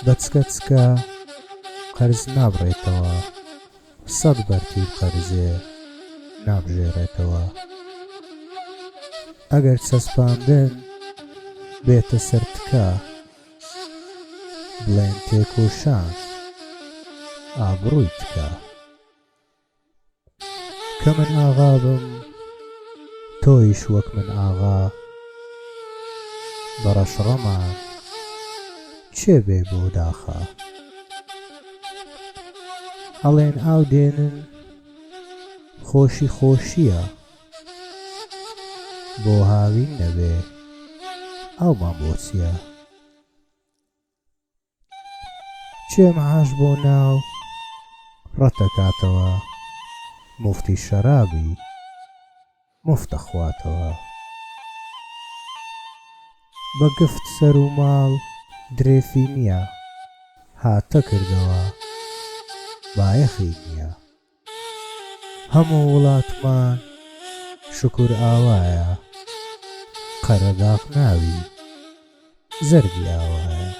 بەچکەچکە قەرز نابڕێتەوە، 100 بەرتیل قەرزێ نابژێڕێتەوە. ئەگەر چەسپاندن بێتە سەرتکە، بڵێن تێکۆشان ئابڕووی تکە. کە من ئاغا بم تۆیش وەک من ئاغا، بەڕەشڕەمان چێ بێ بۆ داخە. ئەڵێن ئاو دێنن خۆشی خۆشییە، بۆ هاوین نەبێ ئاومان بۆچییە. چێ مەعاش بۆ ناو ڕەتەکاتەوە، موفتی شەرابی موفتە خواتەوە. بە گفت سەر و ماڵ درێفی نییە، هاتە کردەوە بایەخی نییە. هەموو وڵاتمان شوکر ئاوایە، قەرەداغ ناوی زەرگی ئاوایە.